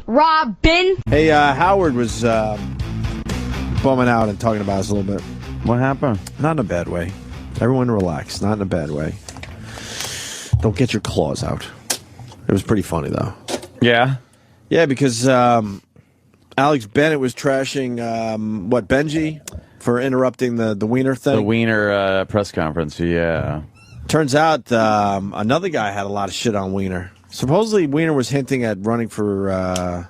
Robin. Hey, Howard was bumming out and talking about us a little bit. What happened? Not in a bad way. Everyone relax. Not in a bad way. Don't get your claws out. It was pretty funny, though. Yeah? Yeah, because Alex Bennett was trashing, Benji for interrupting the Wiener thing? The Wiener press conference, yeah. Turns out another guy had a lot of shit on Wiener. Supposedly, Wiener was hinting at running for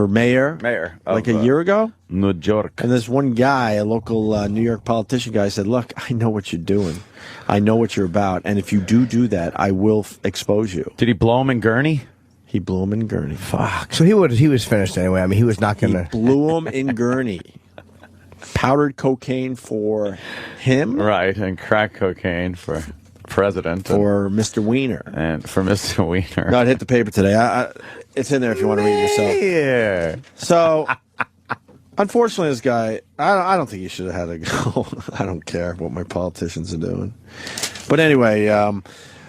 mayor. Mayor. Like a year ago? New York. And this one guy, a local New York politician guy, said, look, I know what you're doing. I know what you're about. And if you do that, I will expose you. Did he blow him in Gurney? He blew him in Gurney. Fuck. So he was finished anyway. I mean, he was not going to... He blew him in Gurney. Powdered cocaine for him. Right, and crack cocaine for president. For Mr. Wiener. And for Mr. Wiener. No, it hit the paper today. It's in there if you want to read it yourself. Yeah. So, unfortunately, this guy, I don't think he should have had to go. I don't care what my politicians are doing. But anyway,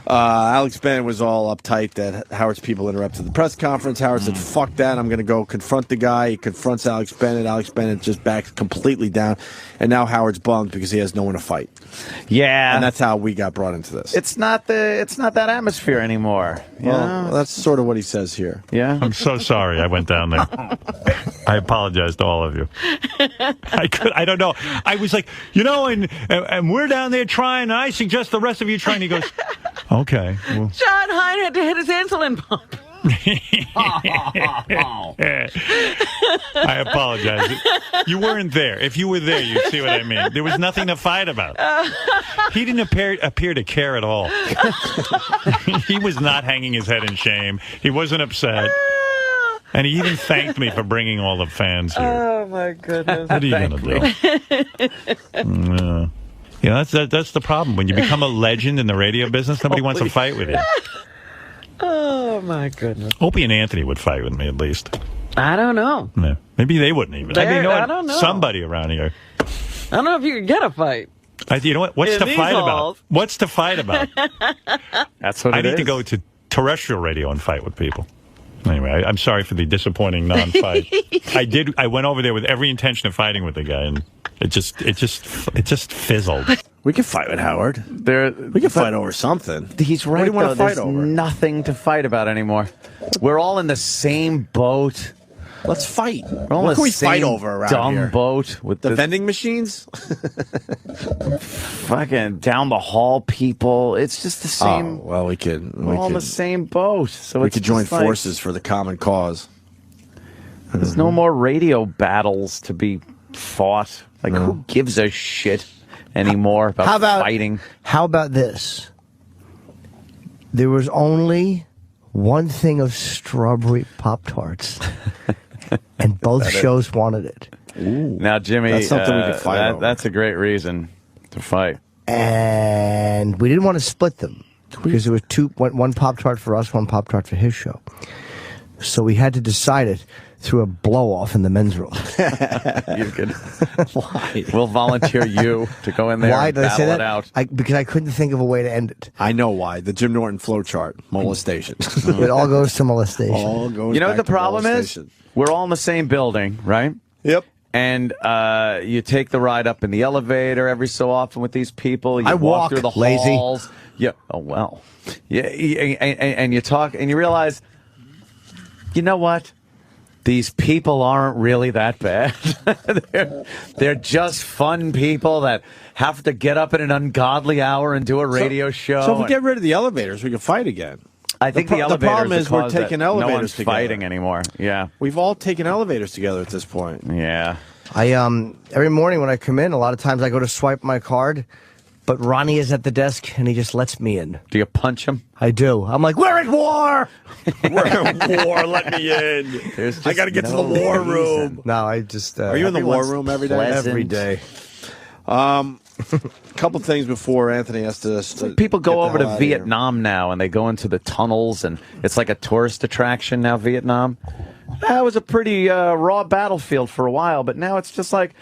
Alex Bennett was all uptight that Howard's people interrupted the press conference. Howard said, fuck that, I'm going to go confront the guy. He confronts Alex Bennett. Alex Bennett just backs completely down. And now Howard's bummed because he has no one to fight. Yeah. And that's how we got brought into this. It's not that atmosphere anymore. Well, that's sort of what he says here. Yeah. I'm so sorry I went down there. I apologize to all of you. I don't know. I was like, and we're down there trying, and I suggest the rest of you try. And he goes, okay. Well. John Hine had to hit his insulin pump. I apologize. You weren't there. If you were there, you'd see what I mean. There was nothing to fight about. He didn't appear to care at all. He was not hanging his head in shame. He wasn't upset. And he even thanked me for bringing all the fans here. Oh, my goodness. What are you going to do? That's the problem. When you become a legend in the radio business, nobody wants to fight with you. Oh, my goodness. Opie and Anthony would fight with me, at least. I don't know. Yeah. Maybe they wouldn't even. I don't know. Somebody around here. I don't know if you could get a fight. You know what? What's to fight about? What's to fight about? That's what I need to go to terrestrial radio and fight with people. Anyway, I'm sorry for the disappointing non-fight. I went over there with every intention of fighting with the guy, and it just fizzled. We can fight with Howard. We can fight over something. He's right. What do you want to fight There's over? nothing to fight about anymore. We're all in the same boat. Let's fight. What can we fight over around dumb here? Boat with the vending machines? Fucking down the hall people. It's just the same. Oh, well, we could. We're all in the same boat. So we could join forces for the common cause. There's no more radio battles to be fought. Like, who gives a shit anymore about fighting? How about this? There was only one thing of strawberry Pop-Tarts. And both shows wanted it. Ooh. Now, Jimmy, that's something we could fight over. That's a great reason to fight. And we didn't want to split them because there was one Pop-Tart for us, one Pop-Tart for his show. So we had to decide it through a blow-off in the men's room. You could. Why? We'll volunteer you to go in there and battle it out. Because I couldn't think of a way to end it. I know why. The Jim Norton flow chart. Molestation. It all goes to molestation. All goes you know what back the problem is? We're all in the same building, right? Yep. And you take the ride up in the elevator every so often with these people. You walk through the halls. Yeah. Oh, well. Yeah. And you talk and you realize, you know what? These people aren't really that bad. they're just fun people that have to get up at an ungodly hour and do a radio show. So if we get rid of the elevators, we can fight again. I think the elevators. The problem is we're taking elevators no one's together. fighting anymore. Yeah, we've all taken elevators together at this point. Yeah. Every morning when I come in, a lot of times I go to swipe my card, but Ronnie is at the desk and he just lets me in. Do you punch him? I do. I'm like, we're at war. We're at war. Let me in. I got to get to the war room. No, I just. Are you in the war room every day? Pleasant. Every day. A couple things before Anthony has to. People go over to Vietnam now, and they go into the tunnels, and it's like a tourist attraction now. Vietnam. That was a pretty raw battlefield for a while, but now it's just like,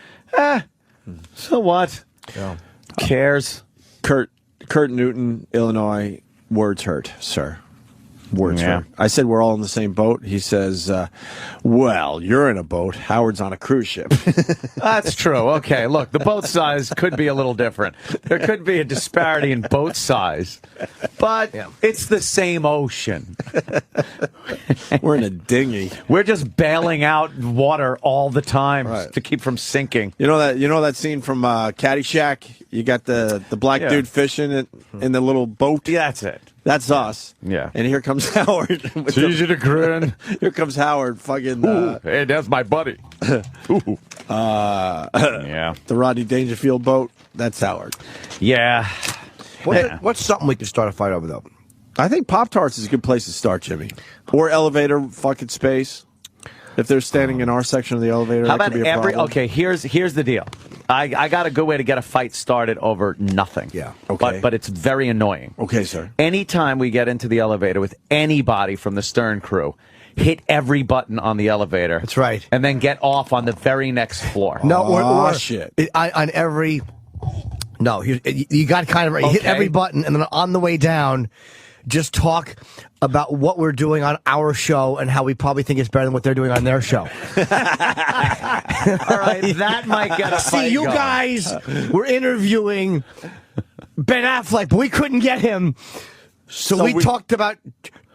so what? Yeah. Cares? Kurt Newton, Illinois. Words hurt, sir. Words Yeah. hurt. I said we're all in the same boat. He says, well, you're in a boat. Howard's on a cruise ship. That's true. Okay, look, the boat size could be a little different. There could be a disparity in boat size, but it's the same ocean. We're in a dinghy. We're just bailing out water all the time to keep from sinking. You know that scene from Caddyshack? You got the black dude fishing in the little boat. Yeah, that's it. That's us. Yeah. And here comes Howard. It's easy to grin. Here comes Howard. Fucking. Hey, that's my buddy. Yeah. The Rodney Dangerfield boat. That's Howard. Yeah. What's something we could start a fight over, though? I think Pop-Tarts is a good place to start, Jimmy. Or elevator fucking space. If they're standing in our section of the elevator, How that about could be a problem. Okay, here's the deal. I got a good way to get a fight started over nothing. Yeah. Okay. But it's very annoying. Okay, sir. Anytime we get into the elevator with anybody from the stern crew, hit every button on the elevator. That's right. And then get off on the very next floor. No, or shit. On every. No, you got kind of right. Hit every button, and then on the way down, just talk about what we're doing on our show and how we probably think it's better than what they're doing on their show. All right, that might get a fight See, you going. guys were interviewing Ben Affleck, but we couldn't get him, so we talked about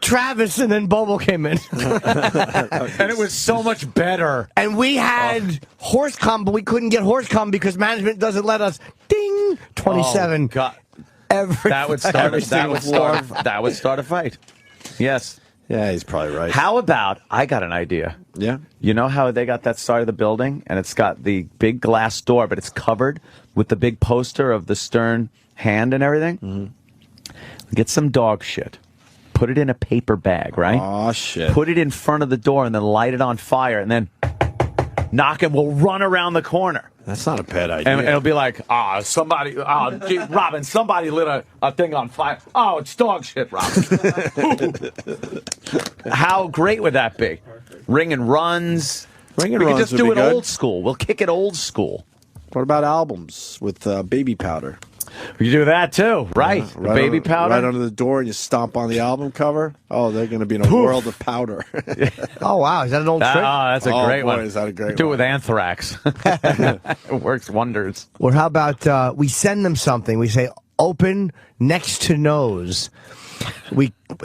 Travis, and then Bobo came in. And it was so much better. And we had Horsecom, but we couldn't get Horsecom because management doesn't let us. Ding! 27. Oh, God. That would start a fight. Yes. Yeah, he's probably right. How about, I got an idea. Yeah. You know how they got that side of the building and it's got the big glass door, but it's covered with the big poster of the stern hand and everything? Mm-hmm. Get some dog shit. Put it in a paper bag, right? Oh, shit. Put it in front of the door and then light it on fire and then knock and we'll run around the corner. That's not a bad idea. And it'll be like, somebody, gee, Robin, somebody lit a thing on fire. Oh, it's dog shit, Robin. How great would that be? Ring and runs. Ring and we runs can just would do be it good. old school. We'll kick it old school. What about albums with baby powder? We can do that too, right? The baby powder. Right under the door, and you stomp on the album cover. Oh, they're going to be in a world of powder. Oh, wow. Is that an old trick? Oh, that's a great one. Is that a great Do it one? with anthrax. It works wonders. Or how about we send them something? We say, open next to nose.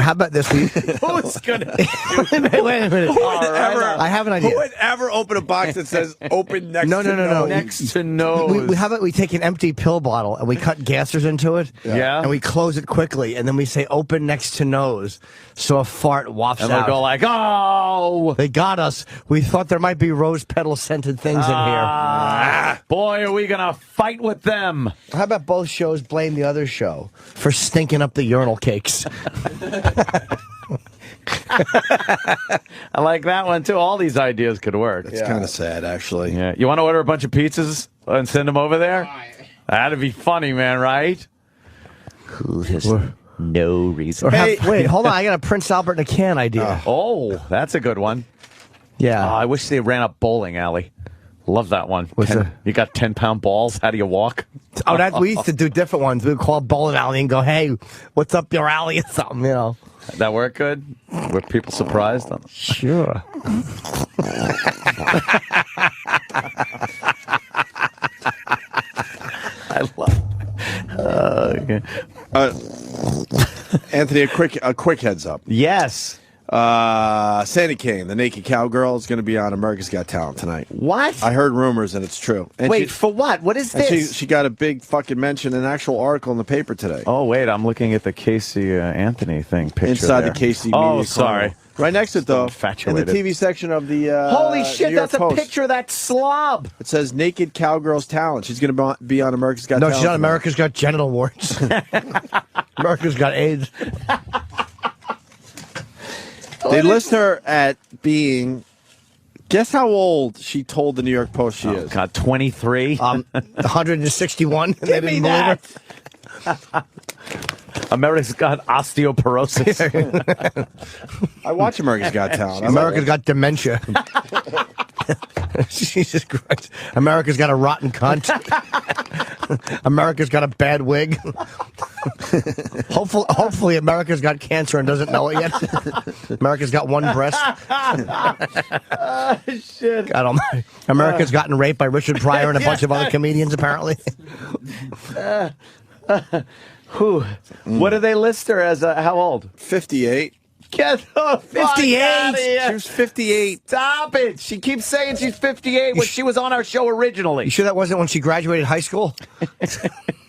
How about this? Who's gonna? Wait a minute. I have an idea. Who would ever open a box that says "open next"? No. Next to nose. How about we take an empty pill bottle and we cut gassers into it? Yeah. And we close it quickly, and then we say "open next to nose," so a fart wafts And out. they'll go like, oh! They got us. We thought there might be rose petal scented things in here. Boy, are we gonna fight with them. How about both shows blame the other show for stinking up the urinal cakes? I like that one too. All these ideas could work. It's kind of sad, actually. Yeah. You want to order a bunch of pizzas and send them over there? That'd be funny, man, right? Who has no reason? Wait, hold on. I got a Prince Albert in a can idea. Oh, that's a good one. Yeah. I wish they ran up bowling alley. Love that one. You got 10-pound balls. How do you walk? Oh, we used to do different ones. We would call bowling alley and go, "Hey, what's up your alley?" or something, you know. That work good? Were people surprised? Sure. I love. Okay. Anthony, a quick heads up. Yes. Sandy Kane, the naked cowgirl, is going to be on America's Got Talent tonight. What? I heard rumors, and it's true. And Wait, for what? What is this? She got a big fucking mention, an actual article in the paper today. Oh, wait, I'm looking at the Casey Anthony thing picture Inside there. the Casey Oh, Media sorry. Corner. Right next to it, though, in the Infatuated. TV section of the Holy shit, New York that's a Post, picture of that slob. It says Naked Cowgirl's Talent. She's going to be on America's Got No, Talent. she's on America's Got Genital Warts. America's Got AIDS. They list her at being... Guess how old she told the New York Post she is. God, 23? 161. And they didn't believe her. America's got osteoporosis. I watch America's Got Talent. America's got dementia. Jesus Christ. America's got a rotten cunt. America's got a bad wig. Hopefully America's got cancer and doesn't know it yet. America's got one breast. Shit. God almighty. America's gotten raped by Richard Pryor and a bunch of other comedians, apparently. Who? What do they list her as? How old? 58. Get the 58. She was 58. Stop it. She keeps saying she's 58 when she was on our show originally. You sure that wasn't when she graduated high school?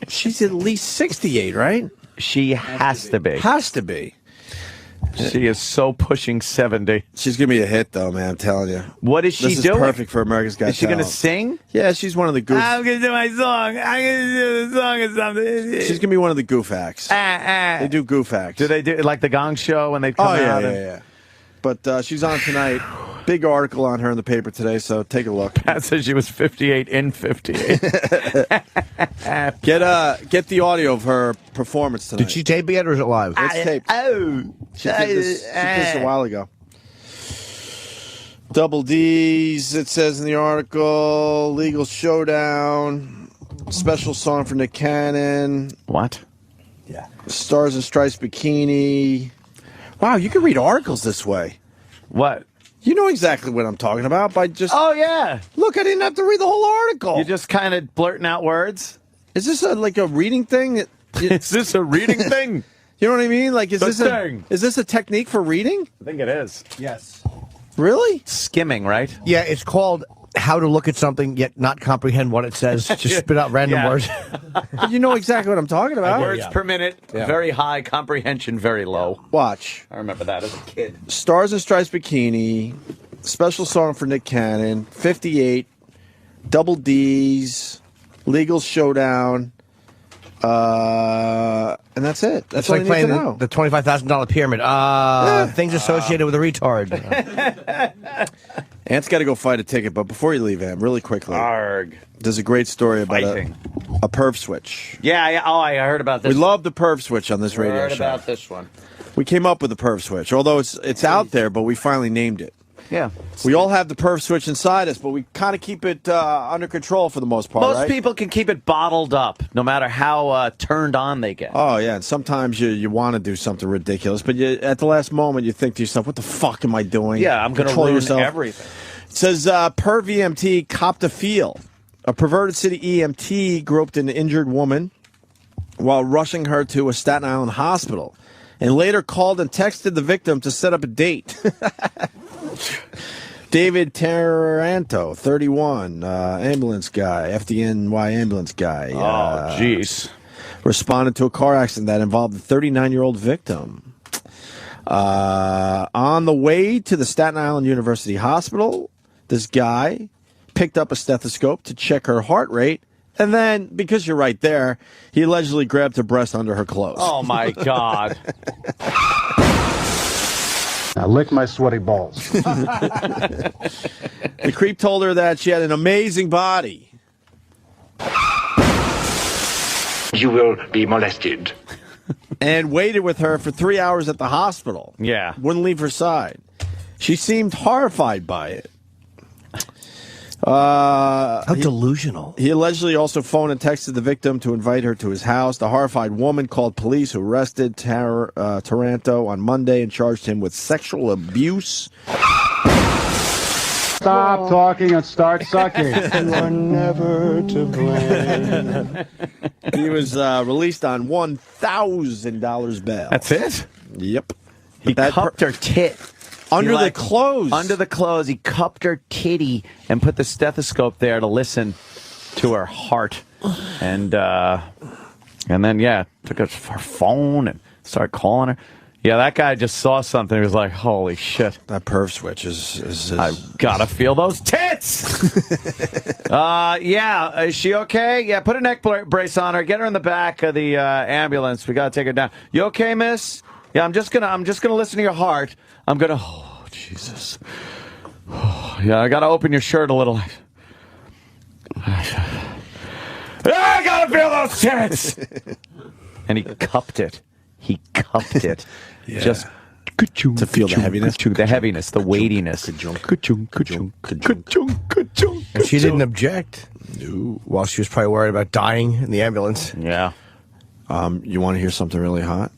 She's at least 68, right? She has to be. Has to be. She is so pushing 70. She's going to be a hit, though, man. I'm telling you. What is she This doing? is perfect for America's Got Talent. Is she going to sing? Yeah, she's one of the goof. I'm going to do my song. I'm going to do the song or something. She's going to be one of the goof acts. They do goof acts. Do they do like the Gong Show when they come out? Yeah. But she's on tonight. Big article on her in the paper today, so take a look. Pat says she was 58 in 58. Get the audio of her performance tonight. Did she tape it yet, or is it live? It's taped. She did this a while ago. Double D's, it says in the article. Legal Showdown. Special song for Nick Cannon. What? Yeah. Stars and Stripes Bikini. Wow, you can read articles this way. What? You know exactly what I'm talking about by just... Oh, yeah. Look, I didn't have to read the whole article. You're just kind of blurting out words? Is this like a reading thing? Is this a reading thing? You know what I mean? Like, is this a technique for reading? I think it is. Yes. Really? Skimming, right? Yeah, it's called how to look at something yet not comprehend what it says. Just spit out random words. You know exactly what I'm talking about. Words per minute, very high. Comprehension, very low. Watch. I remember that as a kid. Stars and Stripes Bikini. Special song for Nick Cannon. 58. Double D's. Legal Showdown. And that's it. That's It's all like you need playing to know. the $25,000 pyramid. Things associated with a retard. Ant's got to go fight a ticket, but before you leave, Ant, really quickly. Arg. There's a great story about Fighting. a perv switch. Yeah. Oh, I heard about this. We love the perv switch on this radio heard show. about this one. We came up with the perv switch, although it's out there, but we finally named it. Yeah. We all have the perv switch inside us, but we kind of keep it under control for the most part, Most right? people can keep it bottled up, no matter how turned on they get. Oh, yeah, and sometimes you want to do something ridiculous, but at the last moment you think to yourself, what the fuck am I doing? Yeah, I'm going to Control ruin yourself. everything. It says, Perv EMT copped a feel. A perverted city EMT groped an injured woman while rushing her to a Staten Island hospital and later called and texted the victim to set up a date. David Taranto, 31, ambulance guy, FDNY ambulance guy. Oh, jeez. Responded to a car accident that involved a 39-year-old victim. On the way to the Staten Island University Hospital, this guy picked up a stethoscope to check her heart rate, and then, because you're right there, he allegedly grabbed her breast under her clothes. Oh, my God. Now lick my sweaty balls. The creep told her that she had an amazing body. You will be molested. And waited with her for 3 hours at the hospital. Yeah. Wouldn't leave her side. She seemed horrified by it. How delusional. He allegedly also phoned and texted the victim to invite her to his house. The horrified woman called police, who arrested Taranto on Monday and charged him with sexual abuse. Stop talking and start sucking. You are never to blame. He was released on $1,000 bail. That's it? Yep. He cupped her tit. Under the clothes. Under the clothes. He cupped her titty and put the stethoscope there to listen to her heart. And then, took her phone and started calling her. Yeah, that guy just saw something. He was like, holy shit. That perv switch is I've got to feel those tits. Is she okay? Yeah, put a neck brace on her. Get her in the back of the ambulance. We got to take her down. You okay, miss? Yeah, I'm just gonna listen to your heart. Oh, Jesus. Oh, yeah, I got to open your shirt a little. I got to feel those tits. And he cupped it. Yeah. Just To feel the heaviness. The heaviness, the weightiness. And she didn't object. No. While she was probably worried about dying in the ambulance. Yeah. You want to hear something really hot?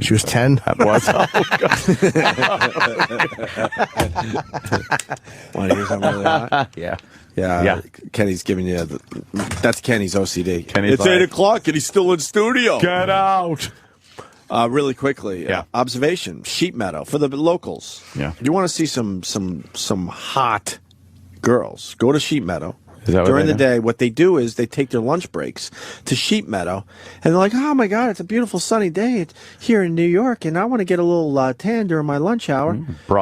She was 10. That was. Want to hear something really hot? Yeah. Yeah. Kenny's giving you that's Kenny's OCD. Kenny's it's like, 8 o'clock and he's still in studio. Get out. Really quickly, observation: sheep meadow for the locals. Yeah. If you want to see some hot girls, go to sheep meadow. During the day, what they do is they take their lunch breaks to Sheep Meadow, and they're like, "Oh my God, it's a beautiful sunny day it's here in New York, and I want to get a little tan during my lunch hour."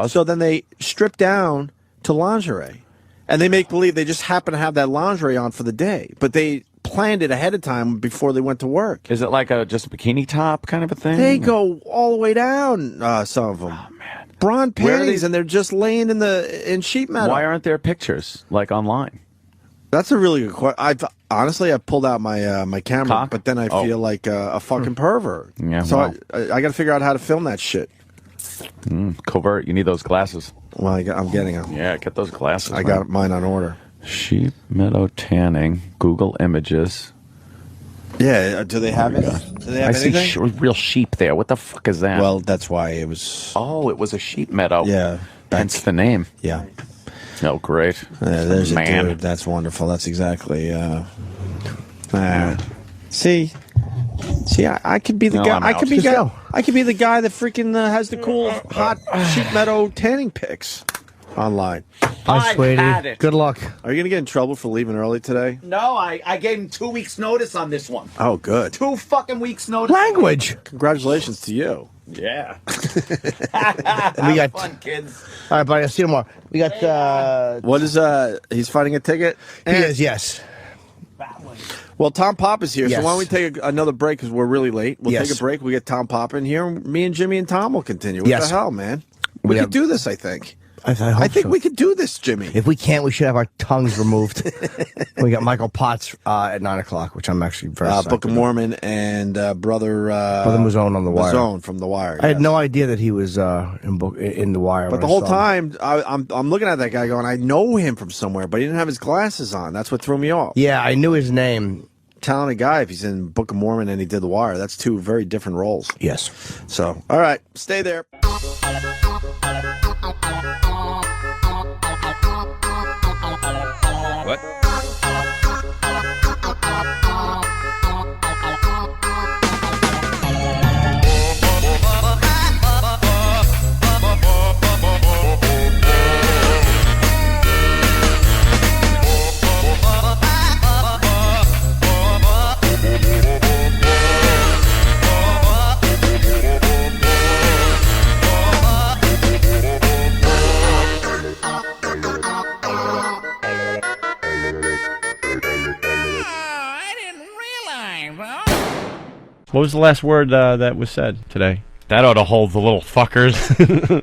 So then they strip down to lingerie, and they make believe they just happen to have that lingerie on for the day, but they planned it ahead of time before they went to work. Is it like just a bikini top kind of a thing? They go all the way down. Some of them, brawn panties, and they're just laying in Sheep Meadow. Why aren't there pictures like online? That's a really good question. Honestly, I pulled out my my camera, but then I feel like a fucking pervert. Yeah, so I got to figure out how to film that shit. Covert. You need those glasses. Well, I'm getting them. Yeah, get those glasses. I got mine on order. Sheep meadow tanning. Google images. Yeah, do they have it? Do they have anything? I see real sheep there. What the fuck is that? Well, that's why it was. Oh, it was a sheep meadow. Yeah, hence the name. Yeah. Oh, great. There's a dude. That's wonderful. That's exactly. See, I could be the guy. I could be the guy that freaking has the cool hot sheep meadow tanning pics online. Hi, sweetie. Good luck. Are you gonna get in trouble for leaving early today? No, I gave him 2 weeks notice on this one. Oh, good. 2 fucking weeks notice. Language. Congratulations to you. Yeah. We got fun, kids. All right, buddy. I'll see you tomorrow. We got. What is he's fighting a ticket? He is, yes. Well, Tom Pop is here, Yes. so why don't we take another break because we're really late. We'll Yes. take a break. We get Tom Pop in here. Me and Jimmy and Tom will continue. What Yes. the hell, man? We could do this, I think. I think we could do this, Jimmy. If we can't, we should have our tongues removed. We got Michael Potts at 9 o'clock, which I'm actually very psyched Book of about. Mormon and Brother Mazone on the Wire. Mazone from the Wire. I had no idea that he was in the Wire. But the whole time, I'm looking at that guy going, I know him from somewhere, but he didn't have his glasses on. That's what threw me off. Yeah, I knew his name. Talented guy if he's in Book of Mormon and he did the Wire. That's two very different roles. Yes. So, all right, stay there. What? What was the last word that was said today? That ought to hold the little fuckers.